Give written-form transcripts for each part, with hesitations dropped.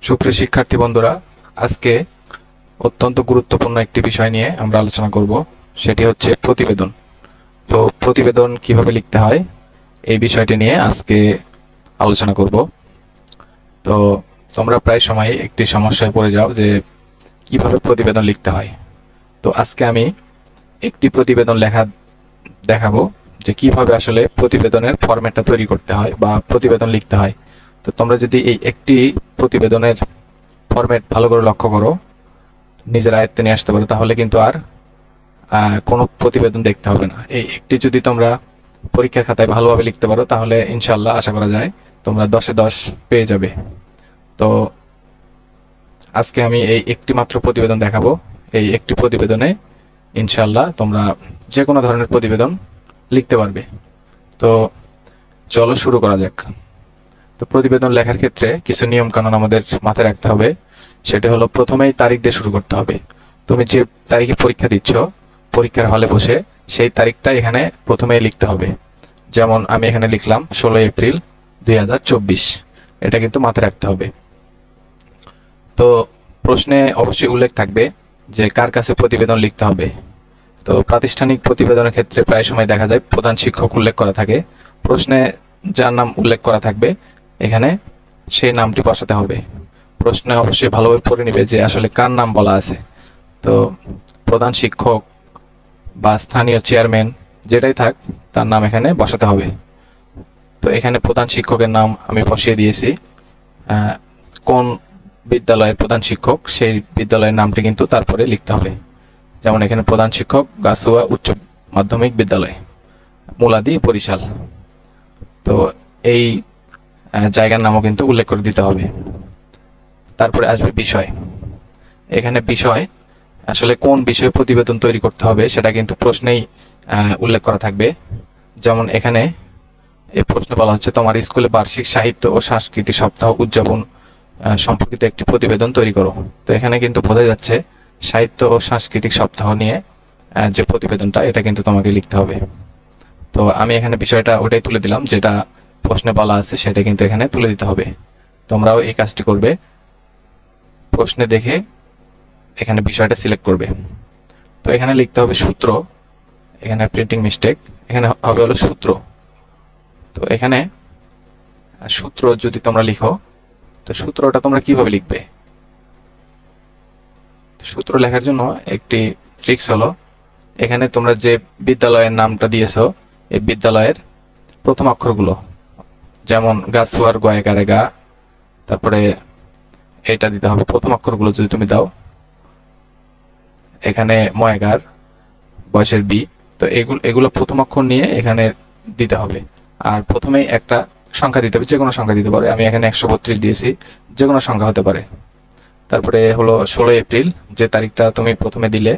সুপ্রিয় শিক্ষার্থী বন্ধুরা, আজকে অত্যন্ত গুরুত্বপূর্ণ একটি বিষয় নিয়ে আমরা আলোচনা করব। সেটি হচ্ছে প্রতিবেদন। তো প্রতিবেদন কিভাবে লিখতে হয় এই বিষয়টি নিয়ে আজকে আলোচনা করব। তো তোমরা প্রায় সময় একটি সমস্যায় পড়ে যাও যে কিভাবে প্রতিবেদন লিখতে হয়। তো আজকে আমি একটি প্রতিবেদন লেখা দেখাবো যে কিভাবে আসলে প্রতিবেদনের ফরম্যাটটা তৈরি করতে হয় বা প্রতিবেদন লিখতে হয়। তো তোমরা যদি এই একটি প্রতিবেদনের ফরম্যাট ভালো করে লক্ষ্য করো, নিজের আয়ত্তে নিয়ে আসতে পারো, তাহলে কিন্তু আর কোনো প্রতিবেদন দেখতে হবে না। এই একটি যদি তোমরা পরীক্ষার খাতায় ভালোভাবে লিখতে পারো, তাহলে ইনশাল্লাহ আশা করা যায় তোমরা 10-এ 10 পেয়ে যাবে। তো আজকে আমি এই একটি মাত্র প্রতিবেদন দেখাবো। এই একটি প্রতিবেদনে ইনশাল্লাহ তোমরা যে কোনো ধরনের প্রতিবেদন লিখতে পারবে। তো চলো শুরু করা যাক। তো প্রতিবেদন লেখার ক্ষেত্রে কিছু নিয়ম কানুন আমাদের মাথায় রাখতে হবে। সেটা হলো, প্রথমেই তারিখ দিয়ে শুরু করতে হবে। তুমি যে তারিখে পরীক্ষা দিচ্ছ, পরীক্ষার হলে বসে সেই তারিখটা এখানে প্রথমেই লিখতে হবে। যেমন আমি এখানে লিখলাম 16 এপ্রিল 2024। এটা কিন্তু মাথায় রাখতে হবে। তো প্রশ্নে অবশ্যই উল্লেখ থাকবে যে কার কাছে প্রতিবেদন লিখতে হবে। তো প্রাতিষ্ঠানিক প্রতিবেদনের ক্ষেত্রে প্রায় সময় দেখা যায় প্রধান শিক্ষক উল্লেখ করা থাকে। প্রশ্নে যার নাম উল্লেখ করা থাকবে এখানে সেই নামটি বসাতে হবে। প্রশ্নে অবশ্যই ভালোভাবে পড়ে নিবে যে আসলে কার নাম বলা আছে। তো প্রধান শিক্ষক বা স্থানীয় চেয়ারম্যান যেটাই থাক, তার নাম এখানে বসাতে হবে। তো এখানে প্রধান শিক্ষকের নাম আমি বসিয়ে দিয়েছি। কোন বিদ্যালয়ের প্রধান শিক্ষক সেই বিদ্যালয়ের নামটি কিন্তু তারপরে লিখতে হবে। যেমন এখানে প্রধান শিক্ষক গাছুয়া উচ্চ মাধ্যমিক বিদ্যালয়, মুলাদি, বরিশাল। তো এই জায়গার নামও কিন্তু উল্লেখ করে দিতে হবে। তারপরে আসবে বিষয়। এখানে বিষয় আসলে কোন বিষয়ে প্রতিবেদন তৈরি করতে হবে সেটা কিন্তু প্রশ্নেই উল্লেখ করা থাকবে। যেমন এখানে এই প্রশ্নে বলা হচ্ছে, তোমার স্কুলে বার্ষিক সাহিত্য ও সাংস্কৃতিক সপ্তাহ উদযাপন সম্পর্কিত একটি প্রতিবেদন তৈরি করো। তো এখানে কিন্তু বোঝা যাচ্ছে সাহিত্য ও সাংস্কৃতিক সপ্তাহ নিয়ে যে প্রতিবেদনটা, এটা কিন্তু তোমাকে লিখতে হবে। তো আমি এখানে বিষয়টা ওটাই তুলে দিলাম, যেটা প্রশ্নে বলা আছে সেটা কিন্তু এখানে তুলে দিতে হবে। তোমরাও এই কাজটি করবে। প্রশ্নে দেখে এখানে বিষয়টা সিলেক্ট করবে। তো এখানে লিখতে হবে সূত্র। এখানে প্রিন্টিং মিস্টেক, এখানে হবে হলো সূত্র। তো এখানে সূত্র যদি তোমরা লিখো, তো সূত্রটা তোমরা কিভাবে লিখবে? সূত্র লেখার জন্য একটি ট্রিক্স হলো, এখানে তোমরা যে বিদ্যালয়ের নামটা দিয়েছো এই বিদ্যালয়ের প্রথম অক্ষরগুলো, যেমন গাছুয়ার গয়াকারে গা, তারপরে এটা দিতে হবে প্রথম অক্ষরগুলো। যদি তুমি দাও এখানে ময়গার বয়সের বি, তো এগুলো প্রথম অক্ষর নিয়ে এখানে দিতে হবে। আর প্রথমেই একটা সংখ্যা দিতে হবে, যে কোনো সংখ্যা দিতে পারে। আমি এখানে 132 দিয়েছি, যে কোনো সংখ্যা হতে পারে। তারপরে হলো 16 এপ্রিল, যে তারিখটা তুমি প্রথমে দিলে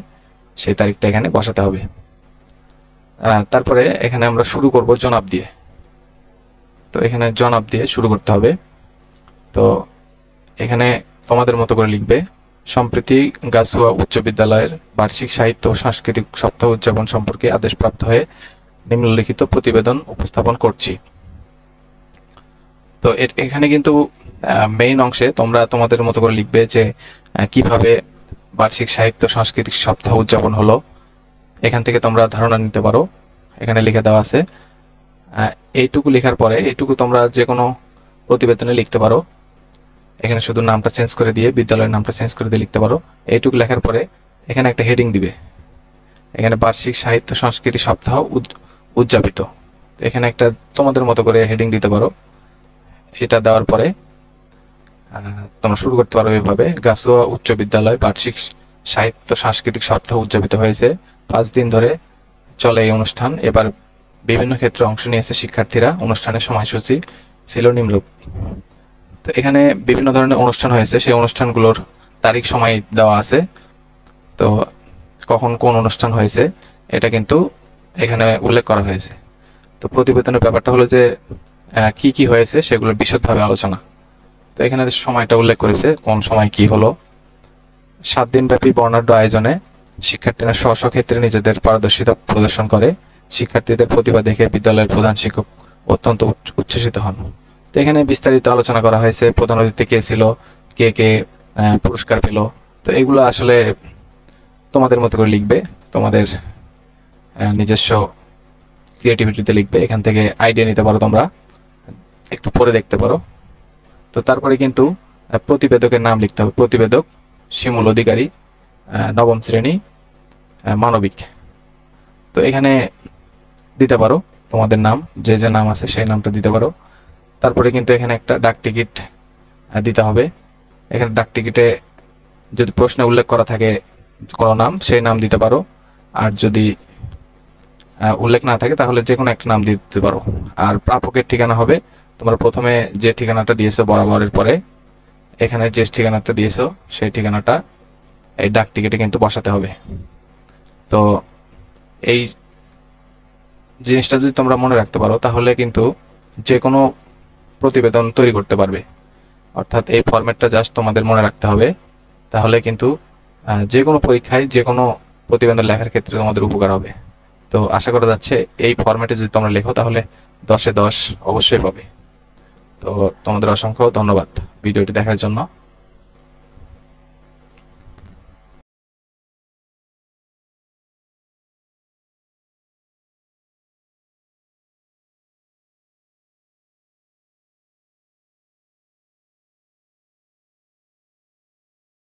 সেই তারিখটা এখানে বসাতে হবে। তারপরে এখানে আমরা শুরু করব জনাব দিয়ে। তো এখানে জনাব দিয়ে শুরু করতে হবে। তো এখানে তোমাদের মতো করে লিখবে, সম্প্রতি গাছুয়া উচ্চ বিদ্যালয়ের বার্ষিক সাহিত্য ও সাংস্কৃতিক সপ্তাহ উদযাপন সম্পর্কে আদেশপ্রাপ্ত হয়ে নিম্নলিখিত প্রতিবেদন উপস্থাপন করছি। তো এখানে কিন্তু মেইন অংশে তোমরা তোমাদের মতো করে লিখবে যে কিভাবে বার্ষিক সাহিত্য সাংস্কৃতিক সপ্তাহ উদযাপন হলো। এখান থেকে তোমরা ধারণা নিতে পারো, এখানে লিখে দেওয়া আছে। এইটুকু লেখার পরে এইটুকু তোমরা যে কোনো প্রতিবেদনে লিখতে পারো। এখানে শুধু নামটা চেঞ্জ করে দিয়ে, বিদ্যালয়ের নামটা চেঞ্জ করে দিয়ে লিখতে পারো। এইটুকু লেখার পরে এখানে একটা হেডিং দিবে, এখানে বার্ষিক সাহিত্য সংস্কৃতি সপ্তাহ উদযাপিত। এখানে একটা তোমাদের মতো করে হেডিং দিতে পারো। এটা দেওয়ার পরে তোমরা শুরু করতে পারো এভাবে, গাছুয়া উচ্চ বিদ্যালয় বার্ষিক সাহিত্য সাংস্কৃতিক সপ্তাহ উদযাপিত হয়েছে। 5 দিন ধরে চলে এই অনুষ্ঠান। এবার বিভিন্ন ক্ষেত্রে অংশ নিয়েছে শিক্ষার্থীরা। অনুষ্ঠানের সময়সূচি ছিল নিম্নরূপ। তো এখানে বিভিন্ন ধরনের অনুষ্ঠান হয়েছে, সেই অনুষ্ঠানগুলোর তারিখ সময় দেওয়া আছে। তো কখন কোন অনুষ্ঠান হয়েছে এটা কিন্তু এখানে উল্লেখ করা হয়েছে। তো প্রতিবেদনের ব্যাপারটা হলো যে কি কি হয়েছে সেগুলোর বিশদভাবে আলোচনা। তো এখানে সময়টা উল্লেখ করেছে, কোন সময় কি হলো। 7 দিনব্যাপী বর্ণাঢ্য আয়োজনে শিক্ষার্থীরা স্ব স্ব ক্ষেত্রে নিজেদের পারদর্শিতা প্রদর্শন করে। শিক্ষার্থীদের প্রতিভা দেখে বিদ্যালয়ের প্রধান শিক্ষক অত্যন্ত উচ্ছ্বসিত হন। তো এখানে বিস্তারিত আলোচনা করা হয়েছে, প্রধান অতিথি কে ছিল, কে কে পুরস্কার পেলো। তো এগুলো আসলে তোমাদের মতো করে লিখবে, তোমাদের নিজস্ব ক্রিয়েটিভিটিতে লিখবে। এখান থেকে আইডিয়া নিতে পারো, তোমরা একটু পরে দেখতে পারো। তো তারপরে কিন্তু প্রতিবেদকের নাম লিখতে হবে। প্রতিবেদক শিমুল অধিকারী, নবম শ্রেণী, মানবিক। তো এখানে দিতে পারো তোমাদের নাম, যে যে নাম আছে সেই নামটা দিতে পারো। তারপরে কিন্তু এখানে একটা ডাক টিকিট দিতে হবে। এখানে ডাক টিকিটে যদি প্রশ্নে উল্লেখ করা থাকে কোনো নাম, সেই নাম দিতে পারো। আর যদি উল্লেখ না থাকে তাহলে যে কোনো একটা নাম দিতে পারো। আর প্রাপকের ঠিকানা হবে তোমরা প্রথমে যে ঠিকানাটা দিয়েছো বরাবরের পরে এখানে যে ঠিকানাটা দিয়েছো সেই ঠিকানাটা এই ডাক টিকিটে কিন্তু বসাতে হবে। তো এই জিনিসটা যদি তোমরা মনে রাখতে পারো তাহলে কিন্তু যে কোনো প্রতিবেদন তৈরি করতে পারবে। অর্থাৎ এই ফরম্যাটটা জাস্ট তোমাদের মনে রাখতে হবে, তাহলে কিন্তু যে কোনো পরীক্ষায় যে কোনো প্রতিবেদন লেখার ক্ষেত্রে তোমাদের উপকার হবে। তো আশা করা যাচ্ছে এই ফরম্যাটে যদি তোমরা লেখো তাহলে 10-এ 10 অবশ্যই পাবে। তো তোমাদের অসংখ্য ধন্যবাদ ভিডিওটি দেখার জন্য।